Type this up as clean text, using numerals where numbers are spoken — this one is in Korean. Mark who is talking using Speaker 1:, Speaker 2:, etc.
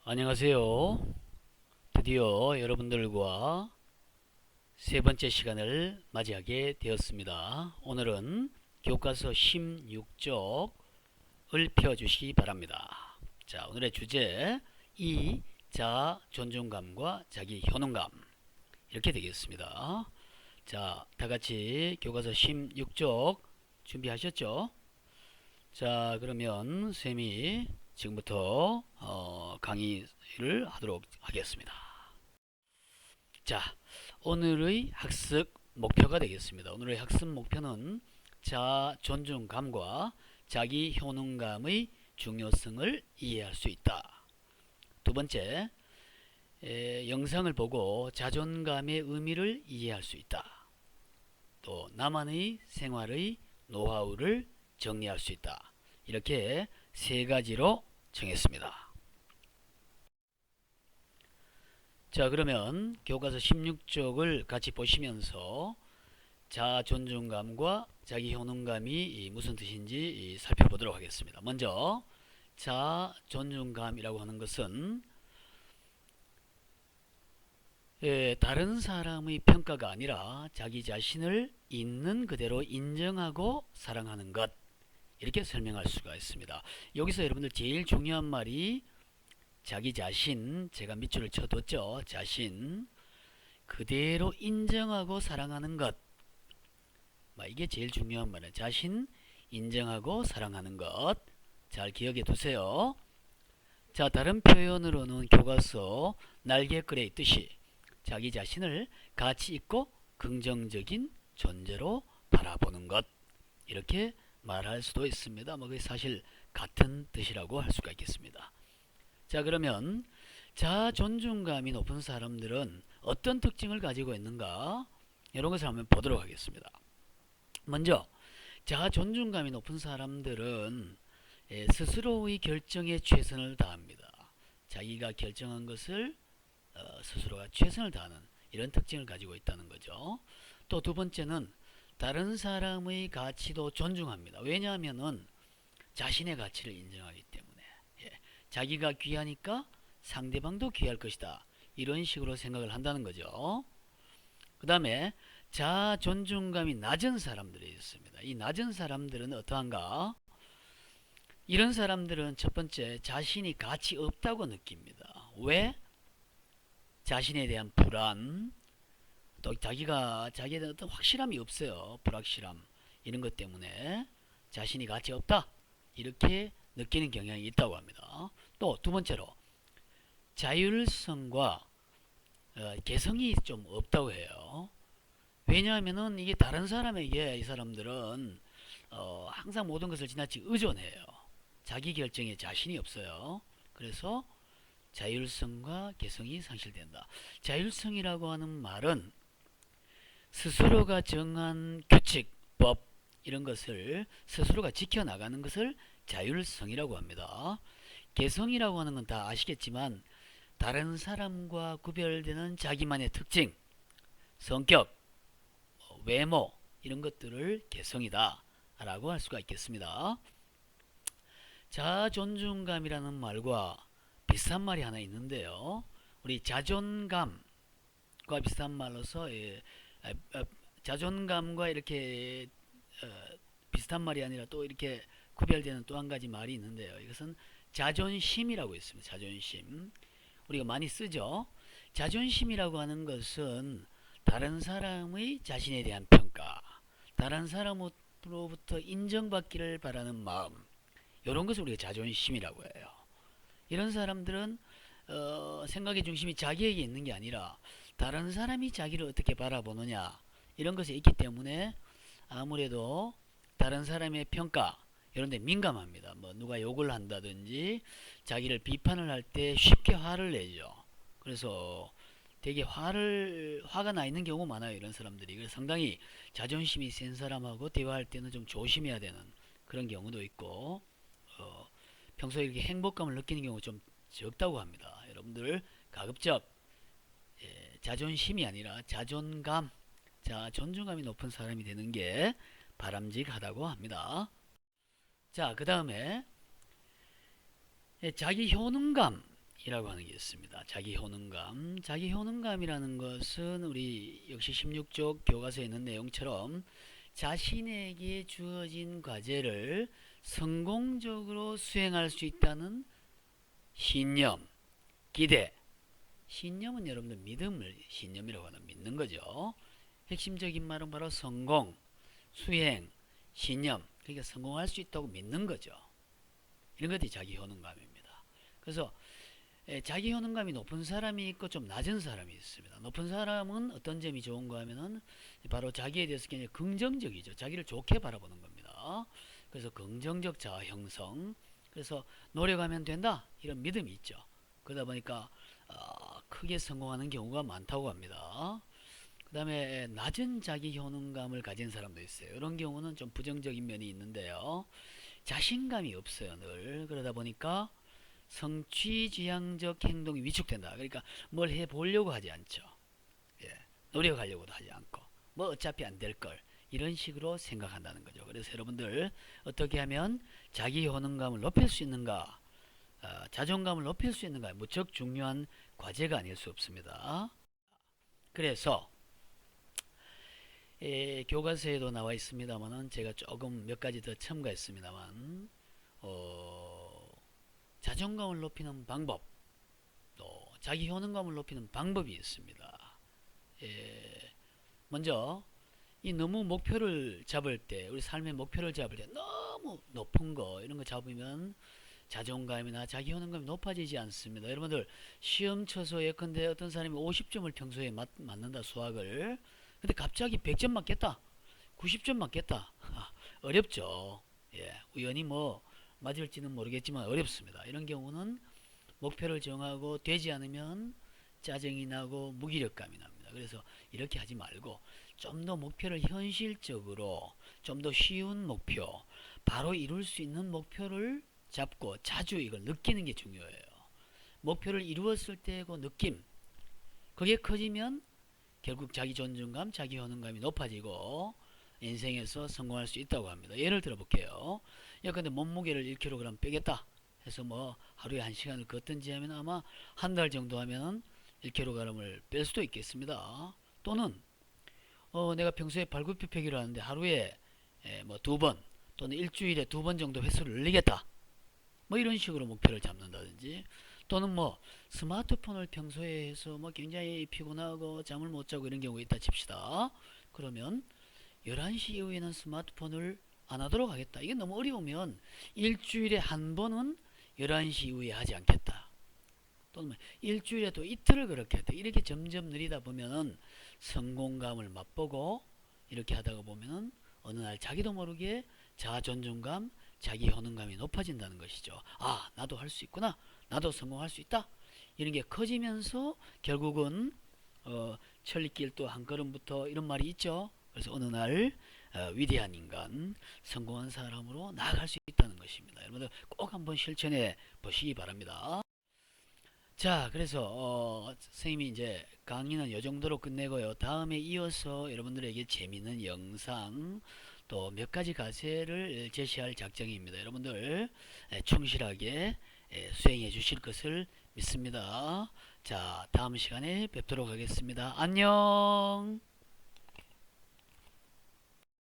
Speaker 1: 안녕하세요. 드디어 여러분들과 세 번째 시간을 맞이하게 되었습니다. 오늘은 교과서 16쪽을 펴주시기 바랍니다. 자, 오늘의 주제 이, 자, 존중감과 자기 효능감 이렇게 되겠습니다. 자, 다 같이 교과서 16쪽 준비하셨죠? 자, 그러면 쌤이 지금부터 강의를 하도록 하겠습니다. 자, 오늘의 학습 목표가 되겠습니다. 오늘의 학습 목표는 자 존중감과 자기 효능감의 중요성을 이해할 수 있다. 두 번째, 영상을 보고 자존감의 의미를 이해할 수 있다. 또 나만의 생활의 노하우를 정리할 수 있다. 이렇게 세 가지로 정했습니다. 자, 그러면 교과서 16쪽을 같이 보시면서 자 존중감과 자기 효능감이 무슨 뜻인지 살펴보도록 하겠습니다. 먼저 자 존중감이라고 하는 것은 다른 사람의 평가가 아니라 자기 자신을 있는 그대로 인정하고 사랑하는 것, 이렇게 설명할 수가 있습니다. 여기서 여러분들 제일 중요한 말이 자기 자신, 제가 밑줄을 쳐뒀죠. 자신 그대로 인정하고 사랑하는 것, 이게 제일 중요한 말이에요. 자신 인정하고 사랑하는 것, 잘 기억해 두세요. 자, 다른 표현으로는 교과서 날개글에 있듯이 자기 자신을 가치 있고 긍정적인 존재로 바라보는 것, 이렇게 말할 수도 있습니다. 그게 사실 같은 뜻이라고 할 수가 있겠습니다. 자, 그러면 자 존중감이 높은 사람들은 어떤 특징을 가지고 있는가, 이런 것을 한번 보도록 하겠습니다. 먼저 자 존중감이 높은 사람들은 스스로의 결정에 최선을 다합니다. 자기가 결정한 것을 스스로가 최선을 다하는 이런 특징을 가지고 있다는 거죠. 또 두 번째는 다른 사람의 가치도 존중합니다. 왜냐하면은 자신의 가치를 인정하기 때문에, 자기가 귀하니까 상대방도 귀할 것이다, 이런 식으로 생각을 한다는 거죠. 그 다음에 자 존중감이 낮은 사람들이 있습니다. 이 낮은 사람들은 어떠한가? 이런 사람들은 첫 번째, 자신이 가치 없다고 느낍니다. 왜? 자신에 대한 불안, 또 자기에 대한 어떤 확실함이 없어요. 불확실함, 이런 것 때문에 자신이 가치 없다, 이렇게 느끼는 경향이 있다고 합니다. 또 두 번째로 자율성과 개성이 좀 없다고 해요. 왜냐하면은 이게 다른 사람에게 이 사람들은 항상 모든 것을 지나치게 의존해요. 자기 결정에 자신이 없어요. 그래서 자율성과 개성이 상실된다. 자율성이라고 하는 말은 스스로가 정한 규칙, 법, 이런 것을 스스로가 지켜나가는 것을 자율성이라고 합니다. 개성이라고 하는 건 다 아시겠지만 다른 사람과 구별되는 자기만의 특징, 성격, 외모, 이런 것들을 개성이다 라고 할 수가 있겠습니다. 자존중감이라는 말과 비슷한 말이 하나 있는데요. 우리 자존감과 비슷한 말로서 자존감과 이렇게 비슷한 말이 아니라 또 이렇게 구별되는 또 한 가지 말이 있는데요. 이것은 자존심이라고 있습니다. 자존심. 우리가 많이 쓰죠. 자존심이라고 하는 것은 다른 사람의 자신에 대한 평가, 다른 사람으로부터 인정받기를 바라는 마음, 이런 것을 우리가 자존심이라고 해요. 이런 사람들은 생각의 중심이 자기에게 있는 게 아니라 다른 사람이 자기를 어떻게 바라보느냐, 이런 것에 있기 때문에 아무래도 다른 사람의 평가, 이런 데 민감합니다. 누가 욕을 한다든지 자기를 비판을 할 때 쉽게 화를 내죠. 그래서 되게 화가 나 있는 경우 많아요. 이런 사람들이. 그래서 상당히 자존심이 센 사람하고 대화할 때는 좀 조심해야 되는 그런 경우도 있고, 평소에 이렇게 행복감을 느끼는 경우가 좀 적다고 합니다. 여러분들 가급적 자존심이 아니라 자존감, 존중감이 높은 사람이 되는 게 바람직하다고 합니다. 자, 그 다음에 자기 효능감, 이라고 하는 게 있습니다. 자기 효능감. 자기 효능감이라는 것은 우리 역시 16쪽 교과서에 있는 내용처럼 자신에게 주어진 과제를 성공적으로 수행할 수 있다는 신념, 기대. 신념은 여러분들 믿음을 신념이라고 하는 믿는 거죠. 핵심적인 말은 바로 성공, 수행, 신념. 그러니까 성공할 수 있다고 믿는 거죠. 이런 것들이 자기 효능감입니다. 그래서 자기 효능감이 높은 사람이 있고 좀 낮은 사람이 있습니다. 높은 사람은 어떤 점이 좋은가 하면은 바로 자기에 대해서 굉장히 긍정적이죠. 자기를 좋게 바라보는 겁니다. 그래서 긍정적 자아 형성. 그래서 노력하면 된다 이런 믿음이 있죠. 그러다 보니까 크게 성공하는 경우가 많다고 합니다. 그 다음에 낮은 자기 효능감을 가진 사람도 있어요. 이런 경우는 좀 부정적인 면이 있는데요. 자신감이 없어요. 늘 그러다 보니까 성취지향적 행동이 위축된다. 그러니까 뭘 해보려고 하지 않죠. 예, 노력하려고도 하지 않고 뭐 어차피 안 될 걸 이런 식으로 생각한다는 거죠. 그래서 여러분들 어떻게 하면 자기 효능감을 높일 수 있는가, 자존감을 높일 수 있는가 무척 중요한 과제가 아닐 수 없습니다. 그래서 교과서에도 나와 있습니다만은 제가 조금 몇 가지 더 첨가했습니다만 자존감을 높이는 방법, 또 자기 효능감을 높이는 방법이 있습니다. 먼저 이 너무 목표를 잡을 때, 우리 삶의 목표를 잡을 때 너무 높은 거 이런 거 잡으면 자존감이나 자기 효능감이 높아지지 않습니다. 여러분들 시험 쳐서 예컨대 어떤 사람이 50점을 평소에 맞는다 수학을. 근데 갑자기 100점 맞겠다, 90점 맞겠다. 어렵죠. 예, 우연히 뭐 맞을지는 모르겠지만 어렵습니다. 이런 경우는 목표를 정하고 되지 않으면 짜증이 나고 무기력감이 납니다. 그래서 이렇게 하지 말고 좀 더 목표를 현실적으로 좀 더 쉬운 목표, 바로 이룰 수 있는 목표를 잡고 자주 이걸 느끼는 게 중요해요. 목표를 이루었을 때의 그 느낌, 그게 커지면 결국 자기 존중감, 자기 효능감이 높아지고 인생에서 성공할 수 있다고 합니다. 예를 들어 볼게요. 근데 몸무게를 1kg 빼겠다 해서 뭐 하루에 1시간을 걷든지 하면 아마 한 달 정도 하면 1kg을 뺄 수도 있겠습니다. 또는 내가 평소에 발굽혀펴기를 하는데 하루에 뭐 2번 또는 일주일에 2번 정도 횟수를 늘리겠다. 뭐 이런 식으로 목표를 잡는다든지, 또는 뭐 스마트폰을 평소에 해서 뭐 굉장히 피곤하고 잠을 못 자고 이런 경우가 있다 칩시다. 그러면 11시 이후에는 스마트폰을 안 하도록 하겠다. 이게 너무 어려우면 일주일에 한 번은 11시 이후에 하지 않겠다. 또는 일주일에 또 이틀을 그렇게 했다. 이렇게 점점 늘리다 보면은 성공감을 맛보고 이렇게 하다가 보면은 어느 날 자기도 모르게 자아 존중감, 자기 효능감이 높아진다는 것이죠. 나도 할 수 있구나. 나도 성공할 수 있다. 이런 게 커지면서 결국은 천리길 또 한 걸음부터 이런 말이 있죠. 그래서 어느 날 위대한 인간, 성공한 사람으로 나아갈 수 있다는 것입니다. 여러분들 꼭 한번 실천해 보시기 바랍니다. 자, 그래서 선생님이 이제 강의는 이 정도로 끝내고요. 다음에 이어서 여러분들에게 재미있는 영상 또 몇 가지 과제를 제시할 작정입니다. 여러분들 충실하게 수행해 주실 것을 믿습니다. 자, 다음 시간에 뵙도록 하겠습니다. 안녕.